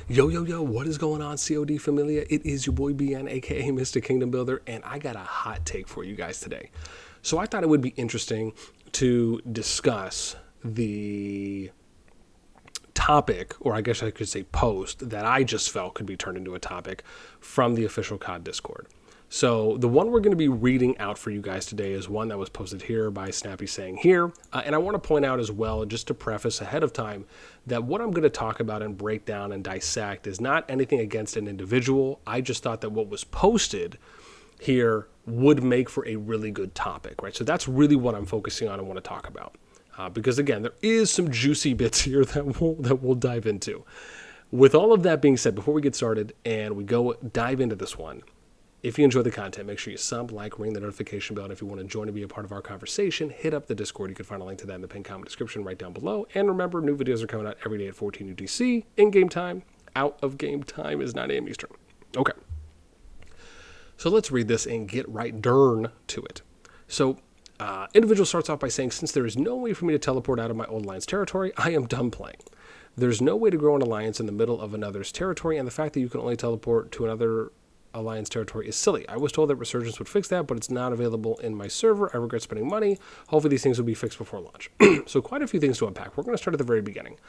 Yo, yo, yo, what is going on, COD Familia? It is your boy BN, aka Mr. Kingdom Builder, and I got a hot take for you guys today. So I thought it would be interesting to discuss the topic, or I guess I could say post, that I just felt could be turned into a topic from the official COD Discord. So the one we're going to be reading out for you guys today is one that was posted here by Snappy saying here. And I want to point out as well, just to preface ahead of time, that what I'm going to talk about and break down and dissect is not anything against an individual. I just thought that what was posted here would make for a really good topic, right? So that's really what I'm focusing on and want to talk about. Because again, there is some juicy bits here that we'll dive into. With all of that being said, before we get started and we go dive into this one, if you enjoy the content, make sure you sub, like, ring the notification bell, and if you want to join and be a part of our conversation, hit up the Discord. You can find a link to that in the pinned comment description right down below. And remember, new videos are coming out every day at 14 UTC. In-game time, out of game time is 9 a.m. Eastern. Okay. So let's read this and get right to it. So, individual starts off by saying, since there is no way for me to teleport out of my old alliance territory, I am done playing. There's no way to grow an alliance in the middle of another's territory, and the fact that you can only teleport to another alliance territory is silly. I was told that Resurgence would fix that, but it's not available in my server. I regret spending money. Hopefully these things will be fixed before launch. So quite a few things to unpack. We're going to start at the very beginning,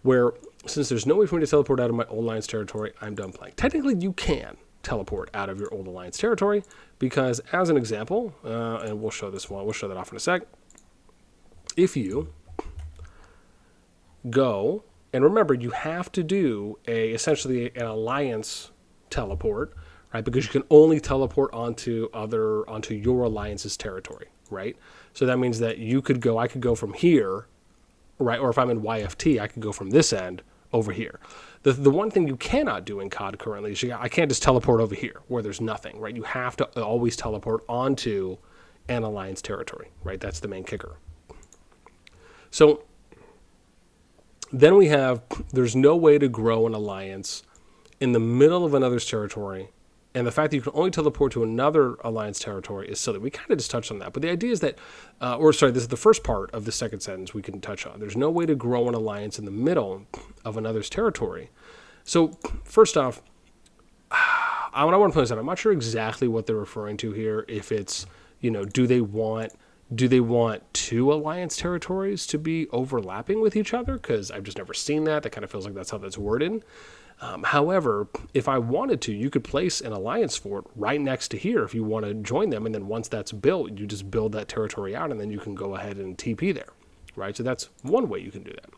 where since there's no way for me to teleport out of my old alliance territory, I'm done playing. Technically, you can teleport out of your old alliance territory, because as an example, and we'll show that off in a sec, if you go, and remember, you have to do essentially an alliance teleport, right? Because you can only teleport onto your alliance's territory, right? So that means that I could go from here, right? Or if I'm in YFT, I could go from this end over here. The one thing you cannot do in COD currently is I can't just teleport over here where there's nothing, right? You have to always teleport onto an alliance territory, right? That's the main kicker. So then we have, there's no way to grow an alliance in the middle of another's territory, and the fact that you can only teleport to another alliance territory is silly. We kind of just touched on that, but the idea is that, this is the first part of the second sentence we can touch on. There's no way to grow an alliance in the middle of another's territory. So first off, I want to point this out. I'm not sure exactly what they're referring to here. If it's, do they want two alliance territories to be overlapping with each other? Because I've just never seen that. That kind of feels like that's how that's worded. However, if I wanted to, you could place an alliance fort right next to here if you want to join them. And then once that's built, you just build that territory out and then you can go ahead and TP there, right? So that's one way you can do that.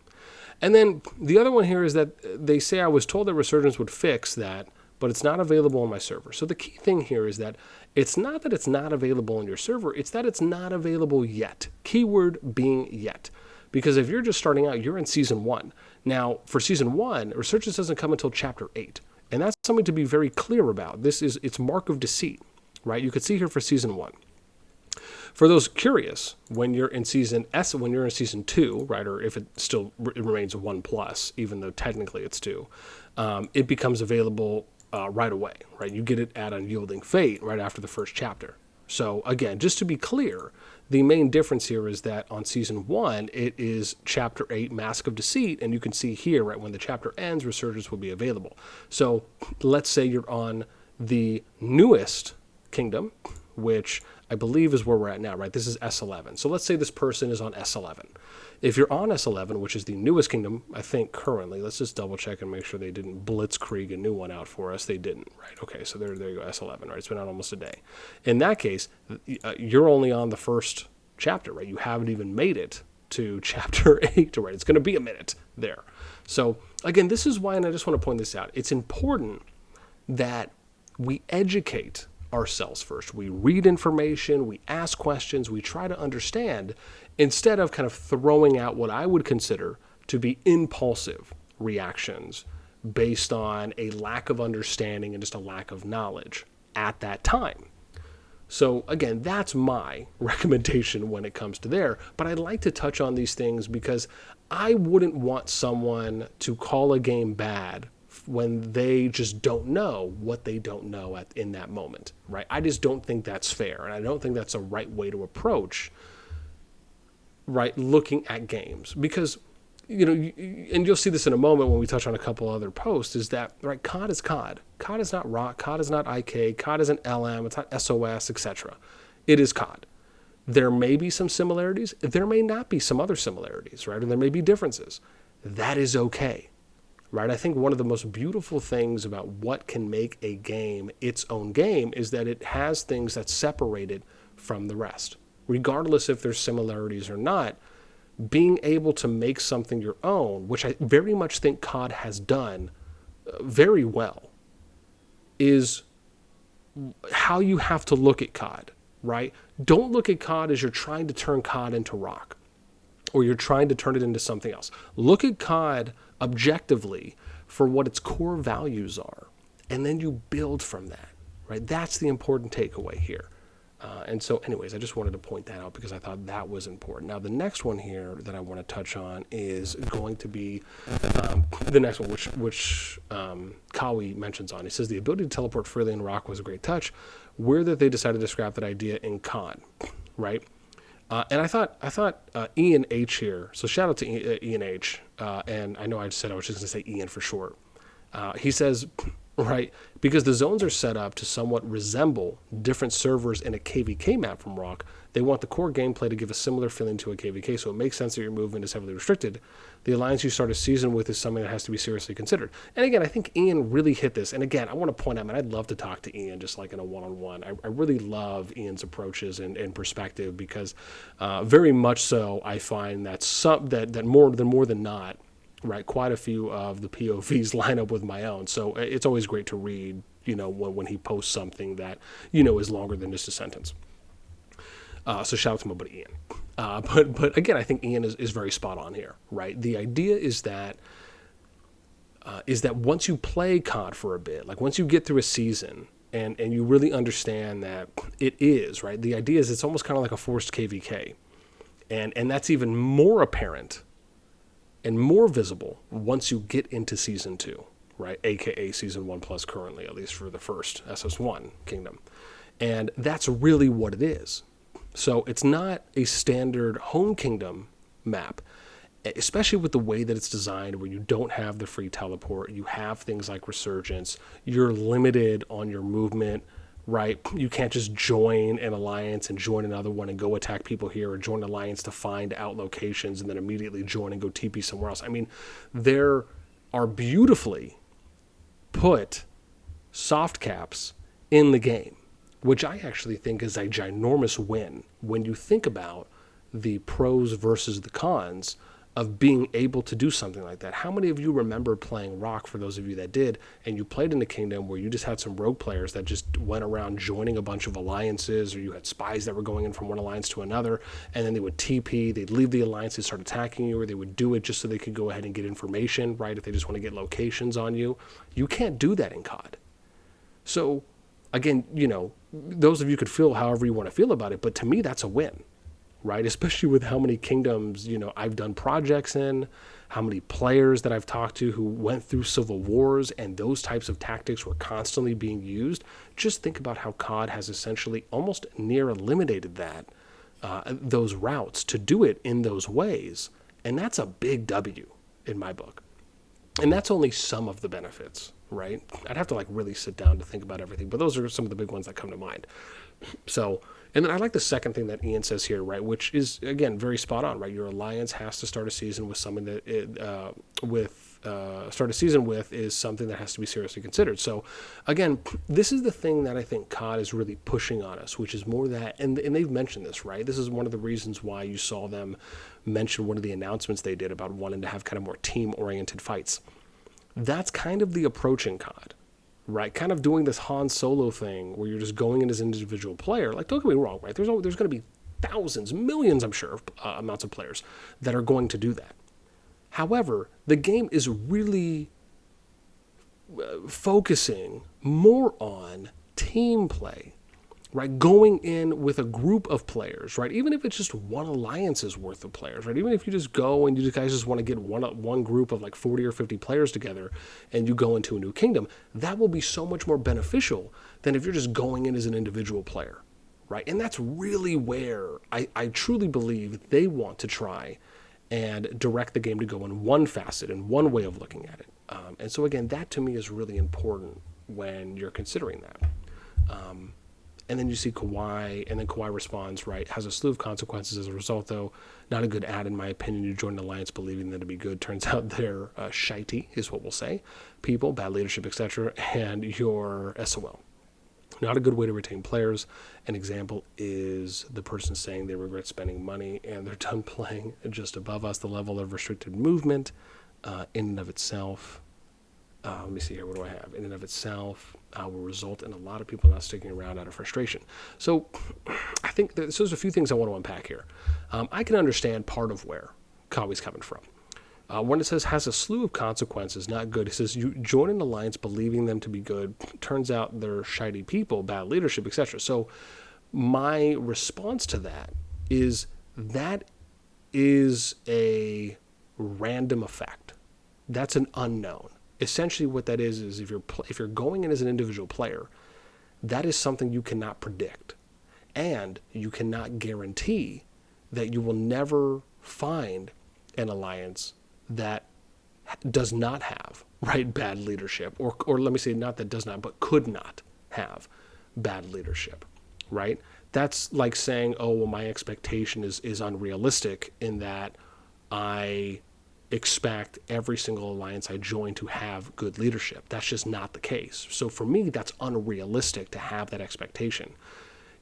And then the other one here is that they say I was told that Resurgence would fix that, but it's not available on my server. So the key thing here is that it's not that it's not available on your server, it's that it's not available yet. Keyword being yet. Because if you're just starting out, you're in Season 1. Now, for Season 1, Resurgence doesn't come until Chapter 8. And that's something to be very clear about. It's mark of deceit, right? You could see here for Season 1. For those curious, when you're in Season 2, right, or if it remains 1+, even though technically it's 2, it becomes available right away, right? You get it at Unyielding Fate right after the first chapter. So again, just to be clear, the main difference here is that on Season 1, it is Chapter 8, Mask of Deceit, and you can see here, right, when the chapter ends, Resurgence will be available. So let's say you're on the newest kingdom, which I believe is where we're at now, right? This is S11. So let's say this person is on S11. If you're on S11, which is the newest kingdom, I think currently, let's just double check and make sure they didn't blitzkrieg a new one out for us. They didn't, right? Okay, so there you go, S11, right? It's been out almost a day. In that case, you're only on the first chapter, right? You haven't even made it to Chapter 8, right? It's going to be a minute there. So again, this is why, and I just want to point this out, it's important that we educate ourselves first. We read information, we ask questions, we try to understand, instead of kind of throwing out what I would consider to be impulsive reactions based on a lack of understanding and just a lack of knowledge at that time. So again, that's my recommendation when it comes to there, but I'd like to touch on these things because I wouldn't want someone to call a game bad when they just don't know what they don't know in that moment, right? I just don't think that's fair, and I don't think that's a right way to approach, right, looking at games. Because and you'll see this in a moment when we touch on a couple other posts, is that, right, COD is COD. COD is not ROC, COD is not IK, COD isn't LM, it's not SOS, etc. It is COD. There may be some similarities, there may not be some other similarities, right? And there may be differences. That is okay, right? I think one of the most beautiful things about what can make a game its own game is that it has things that separate it from the rest. Regardless if there's similarities or not, being able to make something your own, which I very much think COD has done very well, is how you have to look at COD, right? Don't look at COD as you're trying to turn COD into ROC, or you're trying to turn it into something else. Look at COD objectively for what its core values are, and then you build from that, right? That's the important takeaway here. And so anyways, I just wanted to point that out because I thought that was important. Now, the next one here that I want to touch on is going to be the next one, which Kawi mentions on. He says, the ability to teleport freely in ROC was a great touch. Weird that they decided to scrap that idea in COD, right? And I thought Ian H here, so shout out to Ian H, and I know I said I was just going to say Ian for short. He says, right, because the zones are set up to somewhat resemble different servers in a KVK map from ROC, they want the core gameplay to give a similar feeling to a KVK, so it makes sense that your movement is heavily restricted. The alliance you start a season with is something that has to be seriously considered. And again, I think Ian really hit this. And again, I want to point out, man, I'd love to talk to Ian just like in a one-on-one. I really love Ian's approaches and perspective because very much so I find that that more than not, right, quite a few of the POVs line up with my own. So it's always great to read, when he posts something that, is longer than just a sentence. So shout out to my buddy Ian. But again, I think Ian is very spot on here, right? The idea is that once you play COD for a bit, like once you get through a season and you really understand that it is, right? The idea is it's almost kind of like a forced KVK. And that's even more apparent and more visible once you get into Season 2, right? AKA Season 1 Plus currently, at least for the first SS1 Kingdom. And that's really what it is. So it's not a standard home kingdom map, especially with the way that it's designed where you don't have the free teleport. You have things like resurgence. You're limited on your movement, right? You can't just join an alliance and join another one and go attack people here, or join an alliance to find out locations and then immediately join and go TP somewhere else. I mean, there are beautifully put soft caps in the game, which I actually think is a ginormous win when you think about the pros versus the cons of being able to do something like that. How many of you remember playing ROC, for those of you that did, and you played in the Kingdom where you just had some rogue players that just went around joining a bunch of alliances, or you had spies that were going in from one alliance to another, and then they would TP, they'd leave the alliance, they'd start attacking you, or they would do it just so they could go ahead and get information, right, if they just want to get locations on you. You can't do that in COD. So, again, those of you could feel however you want to feel about it, but to me, that's a win, right? Especially with how many kingdoms, I've done projects in, how many players that I've talked to who went through civil wars, and those types of tactics were constantly being used. Just think about how COD has essentially almost near eliminated those routes to do it in those ways. And that's a big W in my book. And that's only some of the benefits, right? I'd have to really sit down to think about everything, but those are some of the big ones that come to mind. So, and then I like the second thing that Ian says here, right, which is, again, very spot on, right? Your alliance has to start a season with something that start a season with is something that has to be seriously considered. So, again, this is the thing that I think COD is really pushing on us, which is more that, and they've mentioned this, right? This is one of the reasons why you saw them mention one of the announcements they did about wanting to have kind of more team-oriented fights. That's kind of the approach in COD, right? Kind of doing this Han Solo thing where you're just going in as an individual player. Like, don't get me wrong, right? There's going to be thousands, millions, I'm sure, amounts of players that are going to do that. However, the game is really focusing more on team play, right? Going in with a group of players, right? Even if it's just one alliance's worth of players, right? Even if you just go and you guys just want to get one group of 40 or 50 players together and you go into a new kingdom, that will be so much more beneficial than if you're just going in as an individual player, right? And that's really where I truly believe they want to try and direct the game to go in one facet and one way of looking at it. And so again, that to me is really important when you're considering that. And then you see Kawhi, and then Kawhi responds, right, has a slew of consequences as a result, though. Not a good ad, in my opinion. You join an alliance believing them to be good. Turns out they're shitey, is what we'll say. People, bad leadership, etc., and you're SOL. Not a good way to retain players. An example is the person saying they regret spending money and they're done playing just above us. The level of restricted movement in and of itself, let me see here, what do I have? In and of itself will result in a lot of people not sticking around out of frustration. So I think there's a few things I want to unpack here. I can understand part of where Kawhi's coming from. When it says has a slew of consequences, not good, it says you join an alliance believing them to be good. Turns out they're shitey people, bad leadership, etc. So my response to that is a random effect. That's an unknown. Essentially what that is if you're going in as an individual player, that is something you cannot predict. And you cannot guarantee that you will never find an alliance that does not have, right, bad leadership, or let me say not that does not, but could not have bad leadership, right? That's like saying, oh, well, my expectation is unrealistic in that I expect every single alliance I join to have good leadership. That's just not the case. So for me, that's unrealistic to have that expectation.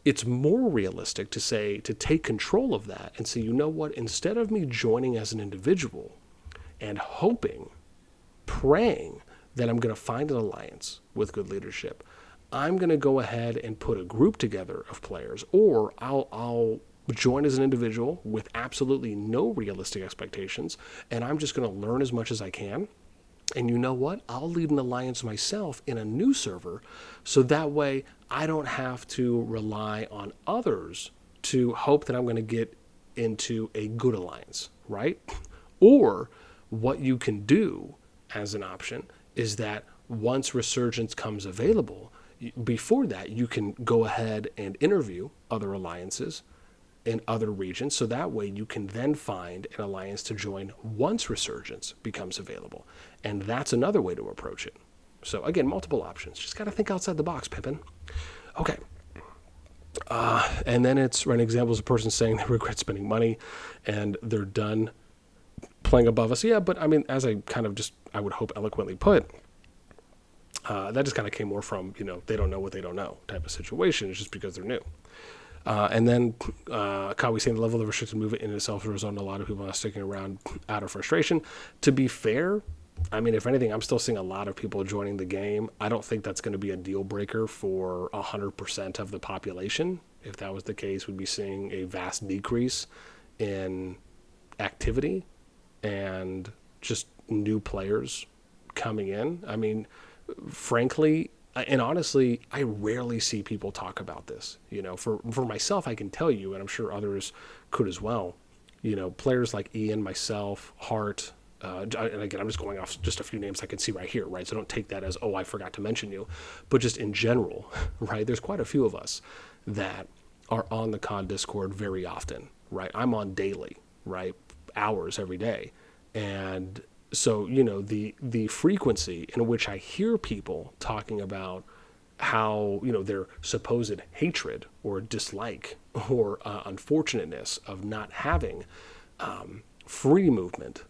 It's more realistic to say, to take control of that and say, you know what, instead of me joining as an individual and hoping, praying that I'm going to find an alliance with good leadership, I'm going to go ahead and put a group together of players, or I'll join as an individual with absolutely no realistic expectations, and I'm just going to learn as much as I can. And you know what? I'll lead an alliance myself in a new server, so that way I don't have to rely on others to hope that I'm going to get into a good alliance, right? Or what you can do as an option is that once Resurgence comes available, before that you can go ahead and interview other alliances in other regions, so that way you can then find an alliance to join once Resurgence becomes available. And that's another way to approach it. So again, multiple options. Just got to think outside the box, Pippin. Okay. And then it's an example is a person saying they regret spending money and they're done playing above us. Yeah, but I mean, as I kind of just, I would hope eloquently put, that just kind of came more from, they don't know what they don't know type of situation. It's just because they're new. And then Kawhi saying the level of restricted movement in itself results in a lot of people not sticking around out of frustration. To be fair, I mean, if anything, I'm still seeing a lot of people joining the game. I don't think that's going to be a deal breaker for 100% of the population. If that was the case, we'd be seeing a vast decrease in activity and just new players coming in. I mean, frankly, and honestly, I rarely see people talk about this. For myself, I can tell you, and I'm sure others could as well, players like Ian, myself, Hart, and again, I'm just going off just a few names I can see right here, right? So don't take that as, oh, I forgot to mention you. But just in general, right, there's quite a few of us that are on the COD Discord very often, right? I'm on daily, right? Hours every day. And so, the frequency in which I hear people talking about how, their supposed hatred or dislike or unfortunateness of not having free movement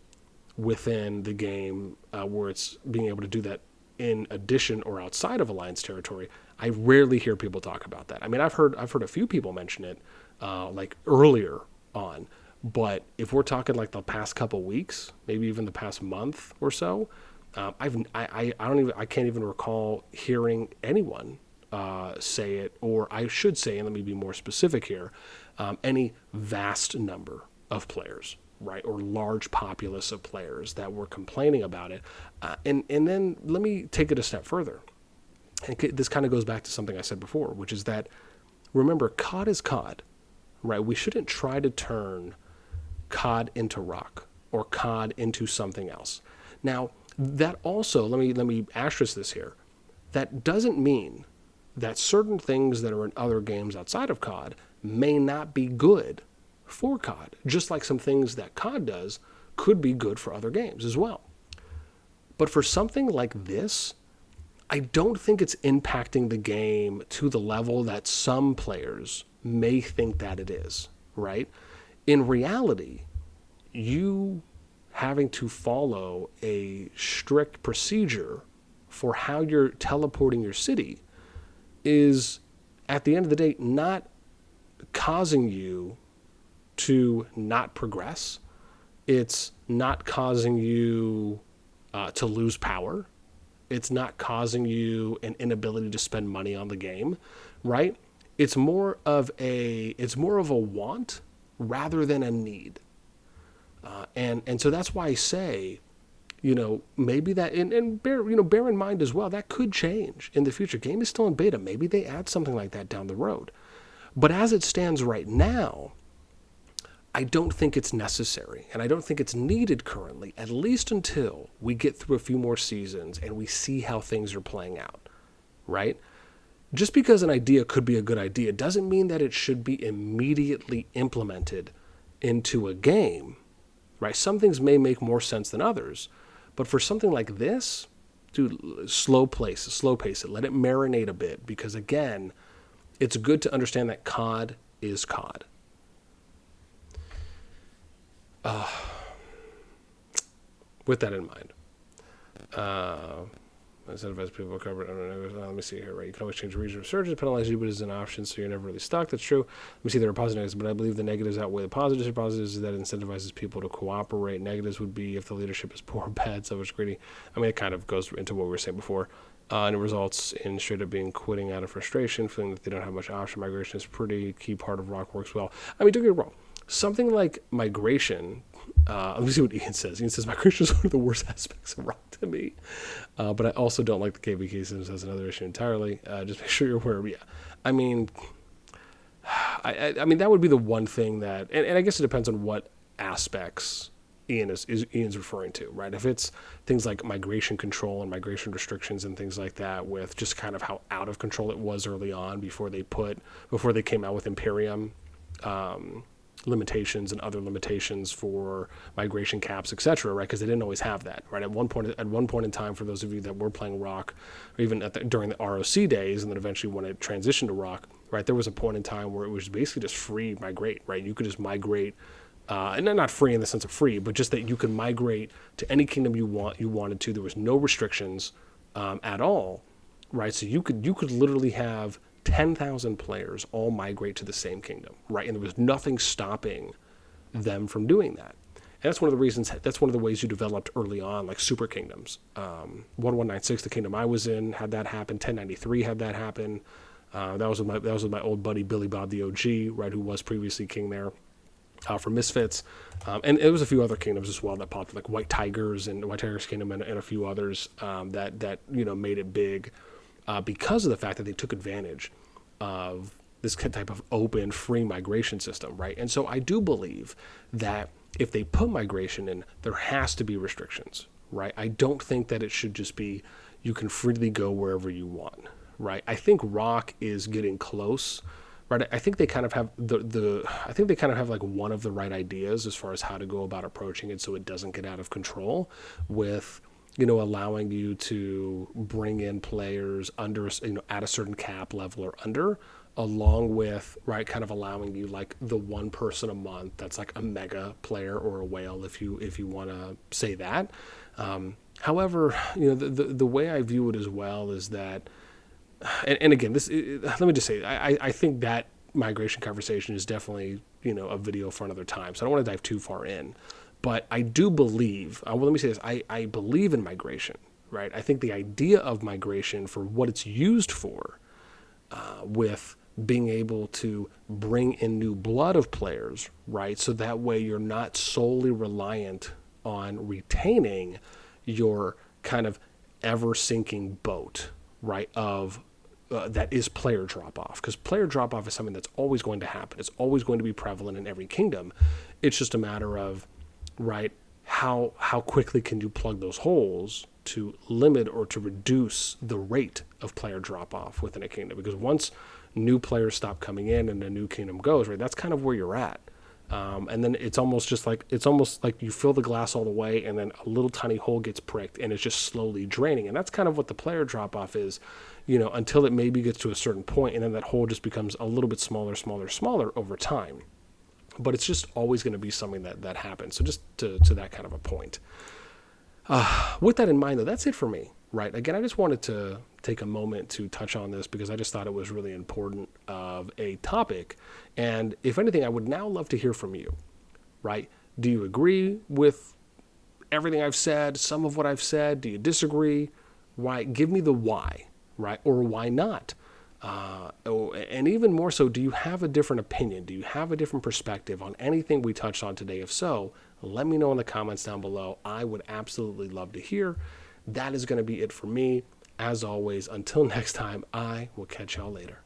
within the game, where it's being able to do that in addition or outside of Alliance territory, I rarely hear people talk about that. I mean, I've heard a few people mention it, like earlier on. But if we're talking like the past couple weeks, maybe even the past month or so, I can't even recall hearing anyone say it, or I should say, and let me be more specific here, any vast number of players, right, or large populace of players that were complaining about it. And then let me take it a step further. And this kind of goes back to something I said before, which is that, remember, COD is COD, right? We shouldn't try to turn COD into rock or COD into something else. Now, that also, let me asterisk this here. That doesn't mean that certain things that are in other games outside of COD may not be good for COD. Just like some things that COD does could be good for other games as well. But for something like this, I don't think it's impacting the game to the level that some players may think that it is, right? In reality, you having to follow a strict procedure for how you're teleporting your city is, at the end of the day, not causing you to not progress. It's not causing you to lose power. It's not causing you an inability to spend money on the game, right? It's more of a want rather than a need. And so that's why I say, maybe that, and bear in mind as well, that could change in the future. Game is still in beta. Maybe they add something like that down the road. But as it stands right now, I don't think it's necessary, and I don't think it's needed currently, at least until we get through a few more seasons and we see how things are playing out, right? Just because an idea could be a good idea doesn't mean that it should be immediately implemented into a game, right? Some things may make more sense than others, but for something like this, dude, slow pace it, let it marinate a bit, because again, it's good to understand that CoD is CoD. With that in mind, incentivize people to cover it. I don't know. Let me see here. Right, you can always change the region of surges, penalize you, but it's an option, so you're never really stuck. That's true. Let me see. There are positives, but I believe the negatives outweigh the positives. The positives is that it incentivizes people to cooperate. Negatives would be if the leadership is poor, bad, so it's greedy. I mean, it kind of goes into what we were saying before. And it results in straight up being quitting out of frustration, feeling that they don't have much option. Migration is a pretty key part of Rock works well. I mean, don't get me wrong. Something like migration, let me see what Ian says. Ian says, migration is one of the worst aspects of Rock to me. But I also don't like the KVK systems as another issue entirely. Just make sure you're aware. Yeah. I mean, I mean, that would be the one thing that, and I guess it depends on what aspects Ian's referring to, right? If it's things like migration control and migration restrictions and things like that, with just kind of how out of control it was early on before they came out with Imperium, limitations and other limitations for migration caps, etc., right? Because they didn't always have that, right? At one point in time, for those of you that were playing Rock, or even during the ROC days, and then eventually when it transitioned to Rock, right, there was a point in time where it was basically just free migrate, right? You could just migrate, and not free in the sense of free, but just that you could migrate to any kingdom you wanted to. There was no restrictions at all, right? So you could literally have 10,000 players all migrate to the same kingdom, right? And there was nothing stopping them from doing that. And that's one of the reasons, that's one of the ways you developed early on, like super kingdoms. 1196, the kingdom I was in, had that happen. 1093 had that happen. That was with my old buddy Billy Bob the OG, right, who was previously king there for Misfits. And it was a few other kingdoms as well that popped, like White Tigers Kingdom and a few others that made it big. Because of the fact that they took advantage of this type of open, free migration system, right? And so I do believe that if they put migration in, there has to be restrictions, right? I don't think that it should just be you can freely go wherever you want, right? I think Rock is getting close, right? I think they kind of have like one of the right ideas as far as how to go about approaching it so it doesn't get out of control, with allowing you to bring in players under, at a certain cap level or under, along with, right, kind of allowing you like the one person a month that's like a mega player or a whale, if you want to say that. However, the way I view it as well is that, and again, let me just say, I think that migration conversation is definitely, a video for another time, so I don't want to dive too far in. But I do believe, let me say this, I believe in migration, right? I think the idea of migration for what it's used for, with being able to bring in new blood of players, right? So that way you're not solely reliant on retaining your kind of ever-sinking boat, right, of that is player drop-off. Because player drop-off is something that's always going to happen. It's always going to be prevalent in every kingdom. It's just a matter of, right, how quickly can you plug those holes to limit or to reduce the rate of player drop-off within a kingdom. Because once new players stop coming in and a new kingdom goes, right, that's kind of where you're at. And then it's almost like you fill the glass all the way, and then a little tiny hole gets pricked, and it's just slowly draining. And that's kind of what the player drop off is, until it maybe gets to a certain point, and then that hole just becomes a little bit smaller, smaller, smaller over time. But it's just always going to be something that happens. So just to that kind of a point. With that in mind, though, that's it for me, right? Again, I just wanted to take a moment to touch on this because I just thought it was really important of a topic. And if anything, I would now love to hear from you, right? Do you agree with everything I've said, some of what I've said? Do you disagree? Why? Give me the why, right? Or why not? And even more so, do you have a different opinion? Do you have a different perspective on anything we touched on today? If so, let me know in the comments down below. I would absolutely love to hear. That is going to be it for me. As always, until next time, I will catch y'all later.